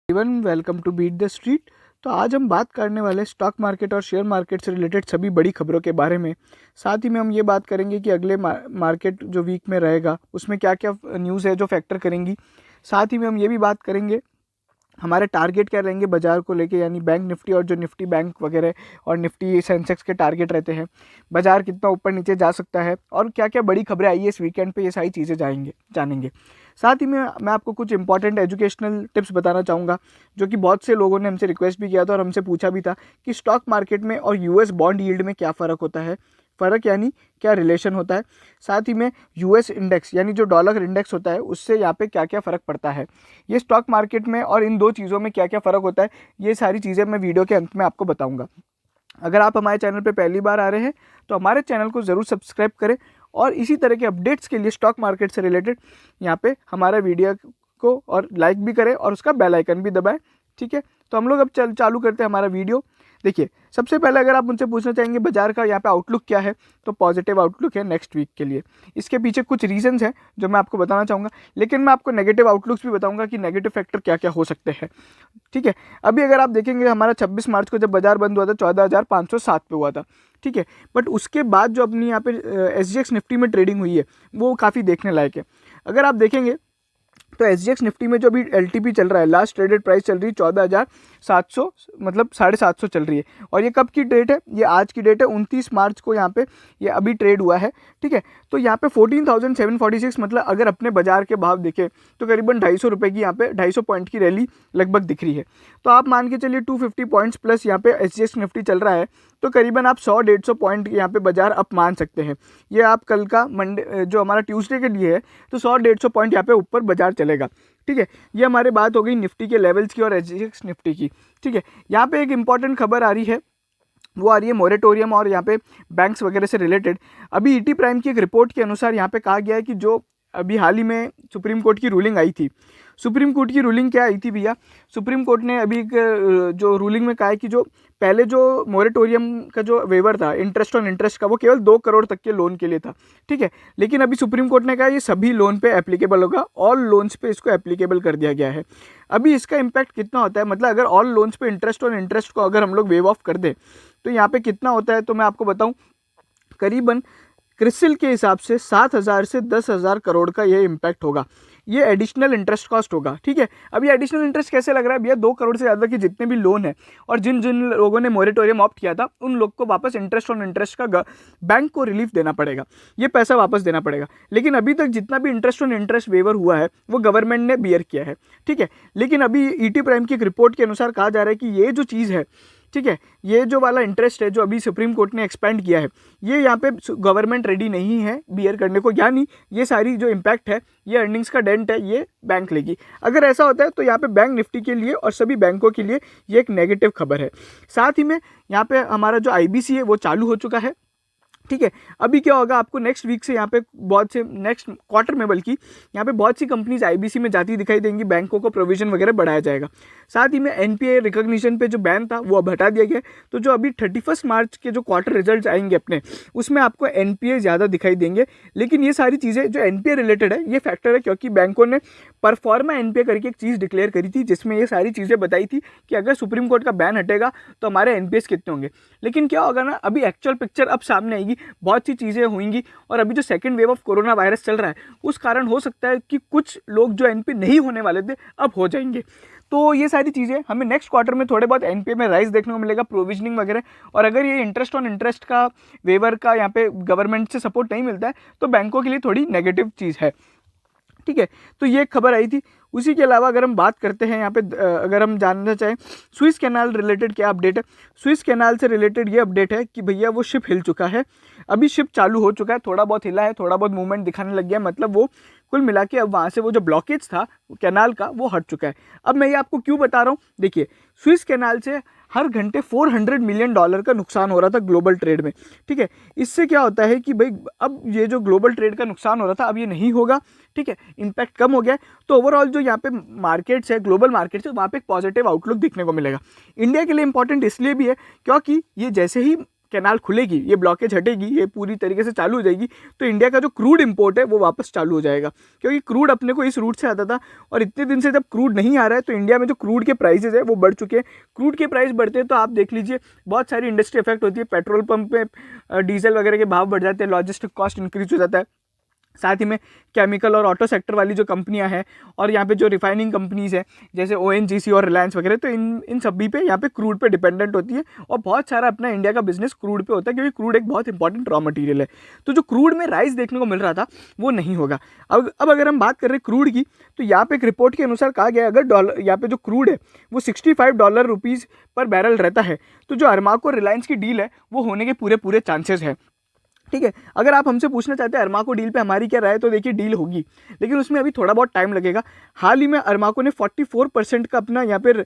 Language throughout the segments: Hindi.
Everyone, welcome to beat the street. तो आज हम बात करने वाले स्टॉक मार्केट और शेयर मार्केट से रिलेटेड सभी बड़ी खबरों के बारे में। साथ ही में हम ये बात करेंगे कि अगले मार्केट जो वीक में रहेगा उसमें क्या क्या न्यूज़ है जो फैक्टर करेंगी। साथ ही में हम ये भी बात करेंगे हमारे टारगेट क्या रहेंगे बाजार को लेके, यानी बैंक निफ्टी और जो निफ्टी बैंक वगैरह और निफ्टी सेंसेक्स के टारगेट रहते हैं, बाजार कितना ऊपर नीचे जा सकता है और क्या क्या बड़ी खबरें आई है इस वीकेंड पे, ये सारी चीज़ें जानेंगे। साथ ही में मैं आपको कुछ इंपॉर्टेंट एजुकेशनल टिप्स बताना चाहूँगा जो कि बहुत से लोगों ने हमसे रिक्वेस्ट भी किया था और हमसे पूछा भी था कि स्टॉक मार्केट में और यूएस बॉन्ड यील्ड में क्या फ़र्क होता है, फ़र्क यानी क्या रिलेशन होता है। साथ ही में यूएस इंडेक्स यानी जो डॉलर इंडेक्स होता है उससे यहाँ पे क्या क्या फ़र्क पड़ता है, ये स्टॉक मार्केट में और इन दो चीज़ों में क्या क्या फ़र्क होता है, ये सारी चीज़ें मैं वीडियो के अंत में आपको बताऊँगा। अगर आप हमारे चैनल पे पहली बार आ रहे हैं तो हमारे चैनल को ज़रूर सब्सक्राइब करें और इसी तरह के अपडेट्स के लिए स्टॉक मार्केट से रिलेटेड यहाँ पे हमारे वीडियो को और लाइक भी करें और उसका बेल आइकन भी दबाएं। ठीक है, तो हम लोग अब चालू करते हैं हमारा वीडियो। देखिए, सबसे पहले अगर आप मुझसे पूछना चाहेंगे बाजार का यहाँ पे आउटलुक क्या है, तो पॉजिटिव आउटलुक है नेक्स्ट वीक के लिए। इसके पीछे कुछ रीजंस हैं जो मैं आपको बताना चाहूँगा, लेकिन मैं आपको नेगेटिव आउटलुक्स भी बताऊँगा कि नेगेटिव फैक्टर क्या क्या हो सकते हैं। ठीक है, अभी अगर आप देखेंगे हमारा 26 मार्च को जब बाजार बंद हुआ था 14,507 पे हुआ था। ठीक है, बट उसके बाद जो अपनी यहाँ पे SGX निफ्टी में ट्रेडिंग हुई है वो काफ़ी देखने लायक है। अगर आप देखेंगे तो SGX निफ्टी में जो अभी LTP चल रहा है, लास्ट ट्रेडेड प्राइस चल रही है 14,700, मतलब 750 चल रही है। और ये कब की डेट है, ये आज की डेट है 29 मार्च को यहाँ पे ये अभी ट्रेड हुआ है। ठीक है, तो यहाँ पे 14,746, मतलब अगर अपने बाजार के भाव देखें तो करीबन 250 रुपये की यहाँ पे 250 पॉइंट की रैली लगभग दिख रही है। तो आप मान के चलिए 250 पॉइंट्स प्लस यहाँ पे SGX निफ्टी चल रहा है, तो करीबन आप 100-150 पॉइंट यहाँ पे बाजार अप मान सकते हैं। ये आप कल का मंडे जो हमारा ट्यूसडे के लिए है तो 100-150 पॉइंट यहाँ पे ऊपर बाजार चलेगा। ठीक है, ये हमारी बात हो गई निफ्टी के लेवल्स की और SGX निफ्टी की। ठीक है, यहाँ पे एक इंपॉर्टेंट खबर आ रही है, वो आ रही है मोरेटोरियम और यहाँ पे बैंक्स वगैरह से रिलेटेड। अभी ET प्राइम की एक रिपोर्ट के अनुसार यहाँ पे कहा गया है कि जो अभी हाल ही में सुप्रीम कोर्ट की रूलिंग आई थी, सुप्रीम कोर्ट की रूलिंग क्या आई थी भैया, सुप्रीम कोर्ट ने अभी एक जो रूलिंग में कहा है कि जो पहले जो मोरेटोरियम का जो वेवर था इंटरेस्ट ऑन इंटरेस्ट का, वो केवल 2 करोड़ तक के लोन के लिए था। ठीक है, लेकिन अभी सुप्रीम कोर्ट ने कहा ये सभी लोन पे एप्लीकेबल होगा, ऑल लोन्स पे इसको एप्लीकेबल कर दिया गया है। अभी इसका इम्पैक्ट कितना होता है, मतलब अगर ऑल लोन्स पे इंटरेस्ट ऑन इंटरेस्ट को अगर हम लोग वेव ऑफ कर दें तो यहाँ पे कितना होता है, तो मैं आपको बताऊँ, करीबन क्रिसिल के हिसाब से 7,000 से 10,000 करोड़ का ये इम्पैक्ट होगा, ये एडिशनल इंटरेस्ट कॉस्ट होगा। ठीक है, अब ये एडिशनल इंटरेस्ट कैसे लग रहा है भैया, 2 करोड़ से ज़्यादा के जितने भी लोन है और जिन जिन लोगों ने मोरेटोरियम ऑप्ट किया था उन लोग को वापस इंटरेस्ट ऑन इंटरेस्ट का बैंक को रिलीफ देना पड़ेगा, ये पैसा वापस देना पड़ेगा। लेकिन अभी तक जितना भी इंटरेस्ट ऑन इंटरेस्ट वेवर हुआ है वो गवर्नमेंट ने बियर किया है। ठीक है, लेकिन अभी ET प्राइम की एक रिपोर्ट के अनुसार कहा जा रहा है कि ये जो चीज़ है, ठीक है, ये जो वाला इंटरेस्ट है जो अभी सुप्रीम कोर्ट ने एक्सपेंड किया है, ये यहाँ पे गवर्नमेंट रेडी नहीं है बियर करने को, यानी ये सारी जो इम्पैक्ट है, ये अर्निंग्स का डेंट है, ये बैंक लेगी। अगर ऐसा होता है तो यहाँ पे बैंक निफ्टी के लिए और सभी बैंकों के लिए ये एक नेगेटिव खबर है। साथ ही में यहाँ पे हमारा जो IBC है वो चालू हो चुका है। ठीक है, अभी क्या होगा आपको नेक्स्ट वीक से यहाँ पे बहुत से नेक्स्ट क्वार्टर में बल्कि यहाँ पे बहुत सी कंपनीज IBC में जाती दिखाई देंगी, बैंकों को प्रोविजन वगैरह बढ़ाया जाएगा। साथ ही में NPA रिकॉग्निशन पे जो बैन था वो अब हटा दिया गया है, तो जो अभी 31 मार्च के जो क्वार्टर रिजल्ट आएंगे अपने, उसमें आपको NPA ज़्यादा दिखाई देंगे। लेकिन ये सारी चीज़ें जो NPA रिलेटेड है ये फैक्टर है, क्योंकि बैंकों ने परफॉर्मा NPA करके एक चीज़ डिक्लेयर करी थी जिसमें ये सारी चीज़ें बताई थी कि अगर सुप्रीम कोर्ट का बैन हटेगा तो हमारे NPAs कितने होंगे। लेकिन क्या होगा ना, अभी एक्चुअल पिक्चर अब सामने आएगी, बहुत सी चीज़ें होंगी और अभी जो second wave of corona virus चल रहा है उस कारण हो सकता है कि कुछ लोग जो NPA नहीं होने वाले थे अब हो जाएंगे। तो ये सारी चीज़ें हमें नेक्स्ट क्वार्टर में थोड़े बहुत NPA में राइज देखने को मिलेगा, प्रोविजनिंग वगैरह। और अगर ये इंटरेस्ट ऑन इंटरेस्ट का वेवर का यहाँ पे गवर्नमेंट से सपोर्ट नहीं मिलता है तो बैंकों के लिए थोड़ी नेगेटिव चीज़ है। ठीक है, तो ये खबर आई थी। उसी के अलावा अगर हम बात करते हैं यहाँ पे, अगर हम जानना चाहें स्विस कैनाल रिलेटेड क्या अपडेट है, स्विस कैनाल से रिलेटेड ये अपडेट है कि भैया वो शिप हिल चुका है, अभी शिप चालू हो चुका है, थोड़ा बहुत हिला है, थोड़ा बहुत मूवमेंट दिखाने लग गया, मतलब वो कुल मिला के अब वहाँ से वो जो ब्लॉकेज था कैनाल का वो हट चुका है। अब मैं ये आपको क्यों बता रहा हूँ, देखिए स्विस कैनाल से हर घंटे $400 मिलियन का नुकसान हो रहा था ग्लोबल ट्रेड में। ठीक है, इससे क्या होता है कि भाई अब ये जो ग्लोबल ट्रेड का नुकसान हो रहा था अब ये नहीं होगा। ठीक है, इम्पैक्ट कम हो गया है, तो ओवरऑल जो यहाँ पे मार्केट्स है, ग्लोबल मार्केट्स है, वहाँ पे एक पॉजिटिव आउटलुक दिखने को मिलेगा। इंडिया के लिए इंपॉर्टेंट इसलिए भी है क्योंकि ये जैसे ही कैनाल खुलेगी, ये ब्लॉकेज हटेगी, ये पूरी तरीके से चालू हो जाएगी, तो इंडिया का जो क्रूड इंपोर्ट है वो वापस चालू हो जाएगा, क्योंकि क्रूड अपने को इस रूट से आता था और इतने दिन से जब क्रूड नहीं आ रहा है तो इंडिया में जो क्रूड के प्राइसेस है वो बढ़ चुके हैं। क्रूड के प्राइस बढ़ते हैं तो आप देख लीजिए बहुत सारी इंडस्ट्री इफेक्ट होती है, पेट्रोल पंप पे डीजल वगैरह के भाव बढ़ जाते हैं, लॉजिस्टिक कॉस्ट इंक्रीज हो जाता है। साथ ही में केमिकल और ऑटो सेक्टर वाली जो कंपनियां हैं और यहाँ पे जो रिफाइनिंग कंपनीज हैं जैसे ONGC और रिलायंस वगैरह, तो इन सभी पे यहाँ पे क्रूड पे डिपेंडेंट होती है और बहुत सारा अपना इंडिया का बिजनेस क्रूड पे होता है, क्योंकि क्रूड एक बहुत इंपॉर्टेंट रॉ मटेरियल है। तो जो क्रूड में राइस देखने को मिल रहा था वो नहीं होगा। अब अगर हम बात कर रहे हैं क्रूड की, तो यहाँ पे एक रिपोर्ट के अनुसार कहा गया अगर डॉलर यहाँ पे जो क्रूड है वो $65 पर बैरल रहता है तो जो अरमाको रिलायंस की डील है वो होने के पूरे चांसेस है। ठीक है, अगर आप हमसे पूछना चाहते हैं अरमाको डील पे हमारी क्या राय है, तो देखिए डील होगी, लेकिन उसमें अभी थोड़ा बहुत टाइम लगेगा। हाल ही में अरमाको ने 44% का अपना यहाँ पर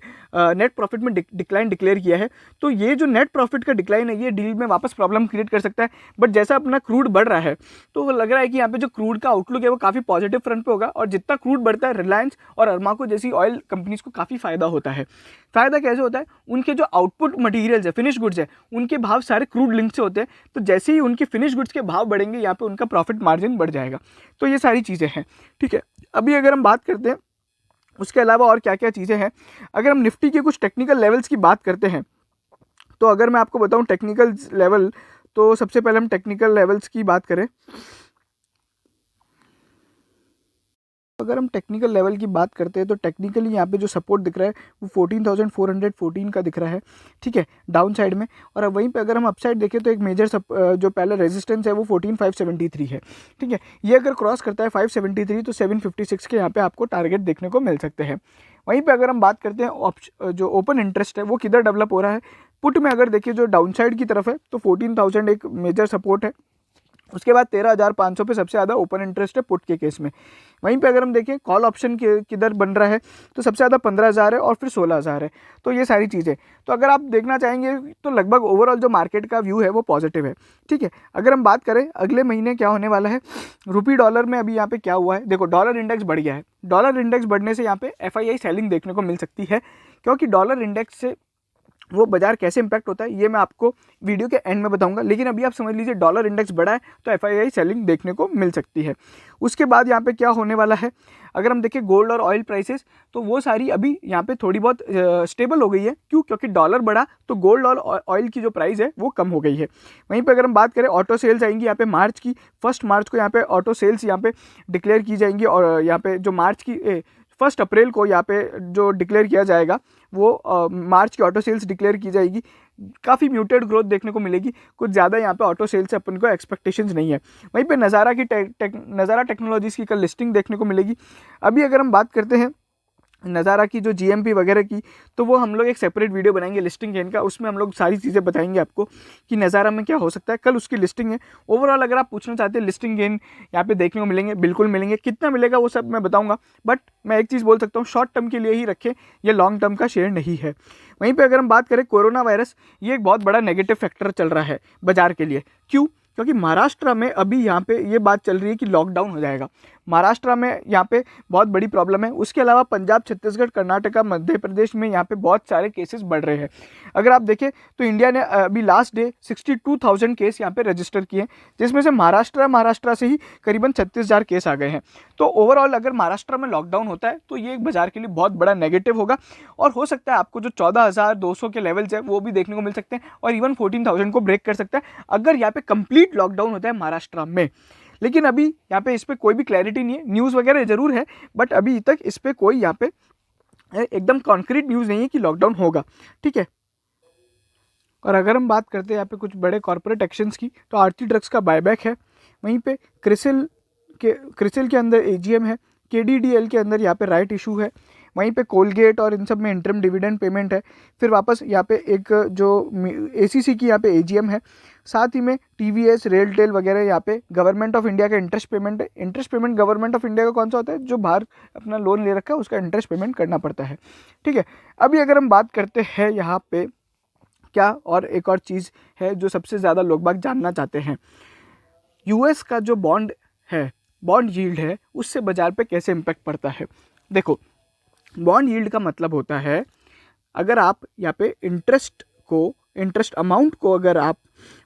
नेट प्रॉफिट में डिक्लाइन डिक्लेयर किया है, तो ये जो नेट प्रॉफिट का डिक्लाइन है ये डील में वापस प्रॉब्लम क्रिएट कर सकता है। बट जैसा अपना क्रूड बढ़ रहा है तो वो लग रहा है कि यहाँ पे जो क्रूड का आउटलुक है वो काफ़ी पॉजिटिव फ्रंट पे होगा, और जितना क्रूड बढ़ता है रिलायंस और अरमाको जैसी ऑयल कंपनीज को काफ़ी फायदा होता है। फ़ायदा कैसे होता है, उनके जो आउटपुट मटीरियल्स है, फिनिश गुड्स है, उनके भाव सारे क्रूड लिंक से होते हैं, तो जैसे ही उनके फिनिश गुड्स के भाव बढ़ेंगे यहाँ पे उनका प्रॉफिट मार्जिन बढ़ जाएगा। तो ये सारी चीज़ें हैं। ठीक है, अभी अगर हम बात करते हैं उसके अलावा और क्या क्या चीज़ें हैं, अगर हम निफ्टी के कुछ टेक्निकल लेवल्स की बात करते हैं तो अगर मैं आपको बताऊं टेक्निकल लेवल, तो सबसे पहले हम टेक्निकल लेवल्स की बात करें। अगर हम टेक्निकल लेवल की बात करते हैं तो टेक्निकली यहाँ पे जो सपोर्ट दिख रहा है वो 14,414 का दिख रहा है। ठीक है, डाउन साइड में। और अब वहीं पे अगर हम अपसाइड देखें तो एक मेजर जो पहले रेजिस्टेंस है वो 14,573 है। ठीक है, ये अगर क्रॉस करता है 573 तो 756 के यहाँ पे आपको टारगेट देखने को मिल सकते हैं। वहीं पे अगर हम बात करते हैं जो ओपन इंटरेस्ट है वो किधर डेवलप हो रहा है, पुट में अगर देखिए जो डाउन साइड की तरफ है तो 14,000 एक मेजर सपोर्ट है, उसके बाद 13,500 पे सबसे ज़्यादा ओपन इंटरेस्ट है पुट के केस में। वहीं पे अगर हम देखें कॉल ऑप्शन किधर बन रहा है तो सबसे ज़्यादा 15,000 है और फिर 16,000 है। तो ये सारी चीज़ें, तो अगर आप देखना चाहेंगे तो लगभग ओवरऑल जो मार्केट का व्यू है वो पॉजिटिव है। ठीक है, अगर हम बात करें अगले महीने क्या होने वाला है, रुपी डॉलर में अभी यहाँ पे क्या हुआ है, देखो डॉलर इंडेक्स बढ़ गया है। डॉलर इंडेक्स बढ़ने से यहाँ पे FII सेलिंग देखने को मिल सकती है, क्योंकि डॉलर इंडेक्स से वो बाजार कैसे इंपैक्ट होता है ये मैं आपको वीडियो के एंड में बताऊंगा, लेकिन अभी आप समझ लीजिए डॉलर इंडेक्स बढ़ा है तो FII सेलिंग देखने को मिल सकती है। उसके बाद यहाँ पे क्या होने वाला है, अगर हम देखें गोल्ड और ऑयल प्राइसेस तो वो सारी अभी यहाँ पे थोड़ी बहुत स्टेबल हो गई है। क्यों? क्योंकि डॉलर बढ़ा तो गोल्ड और ऑयल की जो प्राइस है वो कम हो गई है। वहीं पे अगर हम बात करें ऑटो सेल्स आएंगी यहाँ पे मार्च की, 1 मार्च को यहाँ पे ऑटो सेल्स यहाँ पे डिक्लेयर की जाएंगी, और यहाँ पे जो मार्च की 1 अप्रैल को यहाँ पे जो डिक्लेयर किया जाएगा वो मार्च की ऑटो सेल्स डिक्लेयर की जाएगी। काफ़ी म्यूटेड ग्रोथ देखने को मिलेगी, कुछ ज़्यादा यहाँ पे ऑटो सेल्स से अपन को एक्सपेक्टेशंस नहीं है। वहीं पे नज़ारा की नज़ारा टेक्नोलॉजीज़ की कल लिस्टिंग देखने को मिलेगी। अभी अगर हम बात करते हैं नज़ारा की जो GMP वगैरह की, तो वो हम लोग एक सेपरेट वीडियो बनाएंगे लिस्टिंग गेन का, उसमें हम लोग सारी चीज़ें बताएंगे आपको कि नज़ारा में क्या हो सकता है। कल उसकी लिस्टिंग है। ओवरऑल अगर आप पूछना चाहते हैं लिस्टिंग गेन यहाँ पे देखने को मिलेंगे, बिल्कुल मिलेंगे, कितना मिलेगा वो सब मैं बताऊंगा, बट मैं एक चीज़ बोल सकता हूँ शॉर्ट टर्म के लिए ही रखें, ये लॉन्ग टर्म का शेयर नहीं है। वहीं पर अगर हम बात करें कोरोना वायरस, ये एक बहुत बड़ा नेगेटिव फैक्टर चल रहा है बाजार के लिए। क्यों? क्योंकि महाराष्ट्र में अभी यहाँ पे ये बात चल रही है कि लॉकडाउन हो जाएगा। महाराष्ट्र में यहाँ पे बहुत बड़ी प्रॉब्लम है। उसके अलावा पंजाब, छत्तीसगढ़, कर्नाटका, मध्य प्रदेश में यहाँ पे बहुत सारे केसेस बढ़ रहे हैं। अगर आप देखें तो इंडिया ने अभी लास्ट डे 62,000 केस यहाँ पे रजिस्टर किए, जिसमें से महाराष्ट्र से ही करीबन 36,000 केस आ गए हैं। तो ओवरऑल अगर महाराष्ट्र में लॉकडाउन होता है तो ये एक बाजार के लिए बहुत बड़ा नेगेटिव होगा, और हो सकता है आपको जो 14,200 के लेवल्स है वो भी देखने को मिल सकते हैं, और इवन 14,000 को ब्रेक कर सकता है अगर यहाँ पे कंप्लीट लॉकडाउन होता है महाराष्ट्र में। लेकिन अभी यहाँ पे इस पर कोई भी क्लैरिटी नहीं है, न्यूज़ वगैरह जरूर है, बट अभी तक इस पर कोई यहाँ पे एकदम कॉन्क्रीट न्यूज़ नहीं है कि लॉकडाउन होगा। ठीक है, और अगर हम बात करते हैं यहाँ पे कुछ बड़े कॉर्पोरेट एक्शंस की, तो आरती ड्रग्स का बायबैक है, वहीं पे क्रिसिल के अंदर AGM है, KDDL के अंदर यहाँ पे राइट इशू है, वहीं पे कोलगेट और इन सब में इंटरम डिविडेंड पेमेंट है, फिर वापस यहाँ पे एक जो ACC की यहाँ पे AGM है, साथ ही में TVS, रेलटेल वगैरह यहाँ पे गवर्नमेंट ऑफ इंडिया का इंटरेस्ट पेमेंट है। Interest payment government of India का कौन सा होता है? जो बाहर अपना लोन ले रखा है उसका इंटरेस्ट पेमेंट करना पड़ता है। ठीक है, अभी अगर हम बात करते हैं यहाँ पे क्या, और एक और चीज़ है जो सबसे ज़्यादा लोग बाग जानना चाहते हैं, US का जो बॉन्ड है, बॉन्ड यील्ड है, उससे बाजार पे कैसे इम्पैक्ट पड़ता है। देखो, बॉन्ड यील्ड का मतलब होता है अगर आप यहाँ पे इंटरेस्ट अमाउंट को अगर आप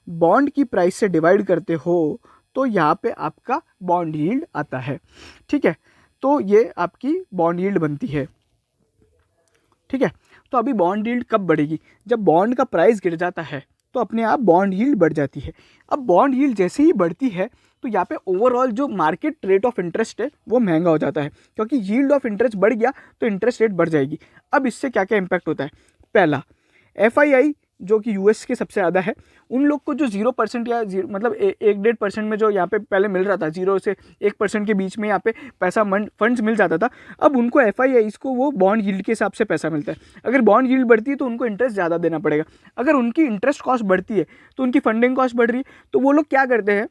बॉन्ड की प्राइस से डिवाइड करते हो तो यहाँ पे आपका बॉन्ड यील्ड आता है। ठीक है, तो ये आपकी बॉन्ड यील्ड बनती है। ठीक है, तो अभी बॉन्ड यील्ड कब बढ़ेगी? जब बॉन्ड का प्राइस गिर जाता है तो अपने आप बॉन्ड यील्ड बढ़ जाती है। अब बॉन्ड यील्ड जैसे ही बढ़ती है तो यहाँ पे ओवरऑल जो मार्केट रेट ऑफ इंटरेस्ट है वो महंगा हो जाता है, क्योंकि यील्ड ऑफ इंटरेस्ट बढ़ गया तो इंटरेस्ट रेट बढ़ जाएगी। अब इससे क्या क्या इंपैक्ट होता है? पहला, FII जो कि US के सबसे ज़्यादा है, उन लोग को जो 0% या मतलब 1-1.5% में जो यहाँ पे पहले मिल रहा था, 0 से 1% के बीच में यहाँ पे पैसा फंड्स मिल जाता था, अब उनको FIIs को वो बॉन्ड यील्ड के हिसाब से पैसा मिलता है। अगर बॉन्ड यील्ड बढ़ती है तो उनको इंटरेस्ट ज़्यादा देना पड़ेगा। अगर उनकी इंटरेस्ट कॉस्ट बढ़ती है तो उनकी फंडिंग कॉस्ट बढ़ रही है, तो वो लोग क्या करते हैं,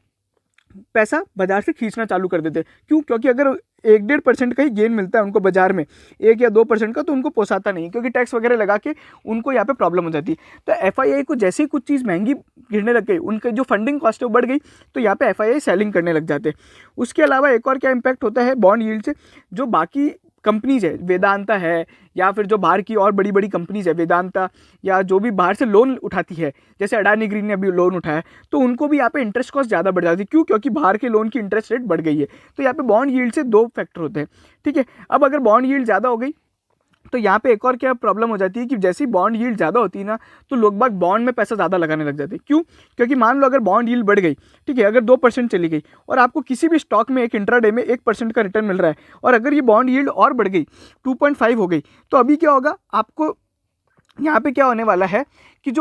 पैसा बाजार से खींचना चालू कर देते हैं। क्यों? क्योंकि अगर 1-1.5% का ही गेन मिलता है उनको बाजार में, 1 या 2% का, तो उनको पोसाता नहीं, क्योंकि टैक्स वगैरह लगा के उनको यहाँ पे प्रॉब्लम हो जाती है। तो FII को जैसे ही कुछ चीज़ महंगी गिरने लग गई, उनका जो फंडिंग कॉस्ट है वो बढ़ गई, तो यहाँ पे FII सेलिंग करने लग जाते हैं। उसके अलावा एक और क्या इम्पैक्ट होता है बॉन्ड यील्ड से? जो बाकी कंपनीज है, वेदांता है या फिर जो बाहर की और बड़ी बड़ी कंपनीज है, वेदांता या जो भी बाहर से लोन उठाती है, जैसे अडानी ग्रीन ने अभी लोन उठाया, तो उनको भी यहाँ पे इंटरेस्ट कॉस्ट ज़्यादा बढ़ जाती है। क्यों? क्योंकि बाहर के लोन की इंटरेस्ट रेट बढ़ गई है। तो यहाँ पे बॉन्ड यील्ड से 2 फैक्टर होते हैं। ठीक है, अब अगर बॉन्ड यील्ड ज़्यादा हो गई तो यहाँ पे एक और क्या प्रॉब्लम हो जाती है कि जैसे ही बॉन्ड यील्ड ज़्यादा होती है ना, तो लोग बाग बॉन्ड में पैसा ज़्यादा लगाने लग जाते हैं। क्यों? क्योंकि मान लो अगर बॉन्ड यील्ड बढ़ गई, ठीक है, अगर 2% चली गई और आपको किसी भी स्टॉक में एक इंट्राडे में 1% का रिटर्न मिल रहा है, और अगर ये बॉन्ड यील्ड और बढ़ गई, 2.5 हो गई, तो अभी क्या होगा, आपको यहाँ पे क्या होने वाला है कि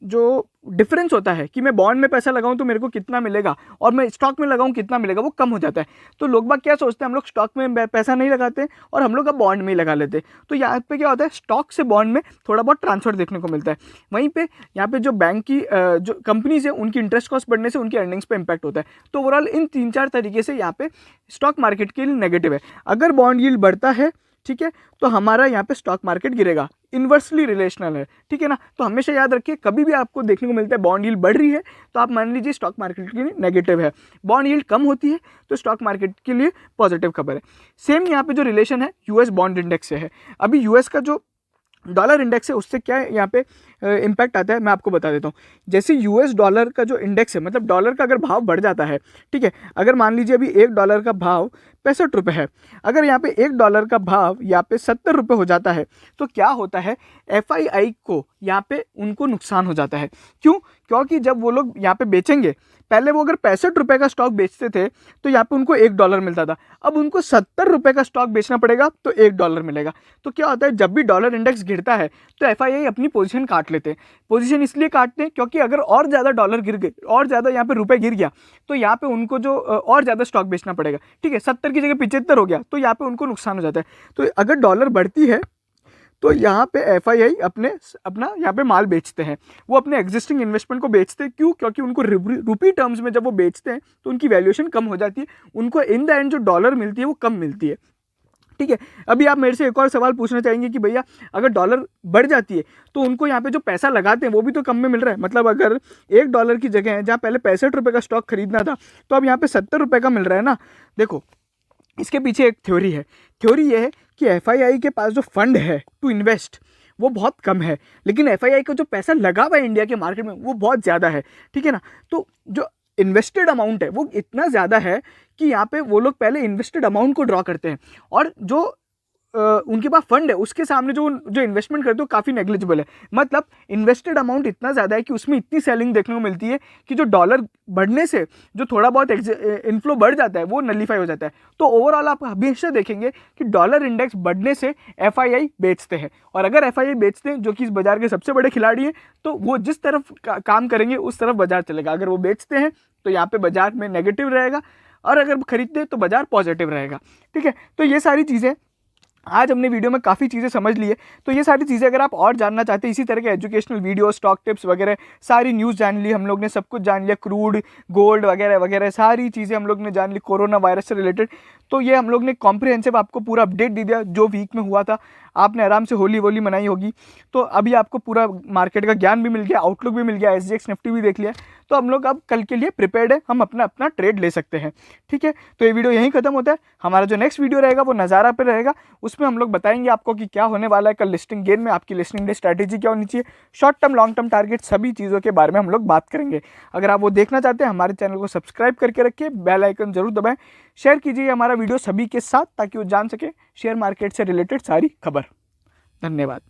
जो डिफरेंस होता है कि मैं बॉन्ड में पैसा लगाऊं तो मेरे को कितना मिलेगा और मैं स्टॉक में लगाऊं कितना मिलेगा, वो कम हो जाता है। तो लोग बाग क्या सोचते हैं, हम लोग स्टॉक में पैसा नहीं लगाते और हम लोग अब बॉन्ड में ही लगा लेते हैं। तो यहाँ पे क्या होता है, स्टॉक से बॉन्ड में थोड़ा बहुत ट्रांसफर देखने को मिलता है। वहीं पे यहाँ पे जो बैंक की जो कंपनीज है उनकी इंटरेस्ट कॉस्ट बढ़ने से उनकी अर्निंग्स पे इंपैक्ट होता है। तो ओवरऑल इन 3-4 तरीके से यहाँ पे स्टॉक मार्केट के लिए नेगेटिव है। अगर बॉन्ड यील्ड बढ़ता है, ठीक है, तो हमारा यहाँ पे स्टॉक मार्केट गिरेगा। इन्वर्सली रिलेशनल है, ठीक है ना। तो हमेशा याद रखिए, कभी भी आपको देखने को मिलता है बॉन्ड यील्ड बढ़ रही है तो आप मान लीजिए स्टॉक मार्केट के लिए नेगेटिव है, बॉन्ड यील्ड कम होती है तो स्टॉक मार्केट के लिए पॉजिटिव खबर है। सेम यहाँ पे जो रिलेशन है US बॉन्ड इंडेक्स से है। अभी US का जो डॉलर इंडेक्स है उससे क्या यहाँ पे इम्पैक्ट आता है, मैं आपको बता देता हूँ। जैसे US डॉलर का जो इंडेक्स है, मतलब डॉलर का अगर भाव बढ़ जाता है, ठीक है, अगर मान लीजिए अभी $1 का भाव 65 रुपये है, अगर यहाँ पे $1 का भाव यहाँ पे 70 रुपये हो जाता है, तो क्या होता है, FII को यहाँ पे उनको नुकसान हो जाता है। क्यों? क्योंकि जब वो लोग यहाँ पे बेचेंगे, पहले वो अगर 65 रुपये का स्टॉक बेचते थे तो यहाँ पे उनको $1 मिलता था, अब उनको 70 रुपये का स्टॉक बेचना पड़ेगा तो $1 मिलेगा। तो क्या होता है, जब भी डॉलर इंडेक्स गिरता है तो FII अपनी पोजीशन काट लेते हैं। पोजीशन इसलिए काटते हैं क्योंकि अगर और ज़्यादा डॉलर गिर गए, और ज़्यादा यहाँ पे रुपये गिर गया, तो यहाँ पे उनको जो और ज़्यादा स्टॉक बेचना पड़ेगा। ठीक है, 70 की जगह 75 हो गया तो यहाँ पे उनको नुकसान हो जाता है। तो अगर डॉलर बढ़ती है तो यहाँ पे FII अपना यहाँ पे माल बेचते हैं, वो अपने एग्जिस्टिंग इन्वेस्टमेंट को बेचते हैं। क्यों? क्योंकि उनको रुपी टर्म्स में जब वो बेचते हैं तो उनकी वैल्यूएशन कम हो जाती है, उनको इन द एंड जो डॉलर मिलती है वो कम मिलती है। ठीक है, अभी आप मेरे से एक और सवाल पूछना चाहेंगे कि भैया अगर डॉलर बढ़ जाती है तो उनको यहाँ पे जो पैसा लगाते हैं वो भी तो कम में मिल रहा है। मतलब अगर $1 की जगह है, जहाँ पहले 65 रुपये का स्टॉक खरीदना था, तो अब यहाँ पे 70 रुपये का मिल रहा है ना। देखो, इसके पीछे एक थ्योरी है। थ्योरी ये है कि FII के पास जो फंड है टू इन्वेस्ट वो बहुत कम है, लेकिन FII का जो पैसा लगा हुआ है इंडिया के मार्केट में वो बहुत ज़्यादा है। ठीक है ना, तो जो इन्वेस्टेड अमाउंट है वो इतना ज़्यादा है कि यहाँ पे वो लोग पहले इन्वेस्टेड अमाउंट को ड्रॉ करते हैं, और जो उनके पास फंड है उसके सामने जो इन्वेस्टमेंट करते हो काफ़ी नेग्लिजिबल है। मतलब इन्वेस्टेड अमाउंट इतना ज़्यादा है कि उसमें इतनी सेलिंग देखने को मिलती है कि जो डॉलर बढ़ने से जो थोड़ा बहुत इनफ्लो बढ़ जाता है वो नलीफाई हो जाता है। तो ओवरऑल आप हमेशा देखेंगे कि डॉलर इंडेक्स बढ़ने से FII बेचते हैं, और अगर FII बेचते हैं जो कि इस बाजार के सबसे बड़े खिलाड़ी हैं, तो वो जिस तरफ काम करेंगे उस तरफ बाजार चलेगा। अगर वो बेचते हैं तो यहाँ पे बाजार में नेगेटिव रहेगा, और अगर खरीदते हैं तो बाजार पॉजिटिव रहेगा। ठीक है, तो ये सारी चीज़ें आज हमने वीडियो में काफ़ी चीज़ें समझ ली है। तो ये सारी चीज़ें अगर आप और जानना चाहते हैं, इसी तरह के एजुकेशनल वीडियो, स्टॉक टिप्स वगैरह, सारी न्यूज़ जान ली हम लोग ने, सब कुछ जान लिया, क्रूड, गोल्ड वगैरह वगैरह सारी चीज़ें हम लोग ने जान ली, कोरोना वायरस से रिलेटेड। तो ये हम लोग ने कॉम्प्रिहेंसिव आपको पूरा अपडेट दे दिया जो वीक में हुआ था। आपने आराम से होली वोली मनाई होगी, तो अभी आपको पूरा मार्केट का ज्ञान भी मिल गया, आउटलुक भी मिल गया, SGX निफ्टी भी देख लिया, तो हम लोग अब कल के लिए प्रिपेयर्ड है, हम अपना अपना ट्रेड ले सकते हैं। ठीक है, तो ये वीडियो यहीं खत्म होता है। हमारा जो नेक्स्ट वीडियो रहेगा वो नज़ारा पे रहेगा, उसमें हम लोग बताएंगे आपको कि क्या होने वाला है कल लिस्टिंग गेन में, आपकी लिस्टिंग डे स्ट्रैटेजी क्या होनी चाहिए, short term long term target, सभी चीज़ों के बारे में हम लोग बात करेंगे। अगर आप वो देखना चाहते हैं हमारे चैनल को सब्सक्राइब करके रखिए, बेल आइकन जरूर दबाएं, शेयर कीजिए हमारा वीडियो सभी के साथ ताकि वो जान सके शेयर मार्केट से रिलेटेड सारी खबर। धन्यवाद।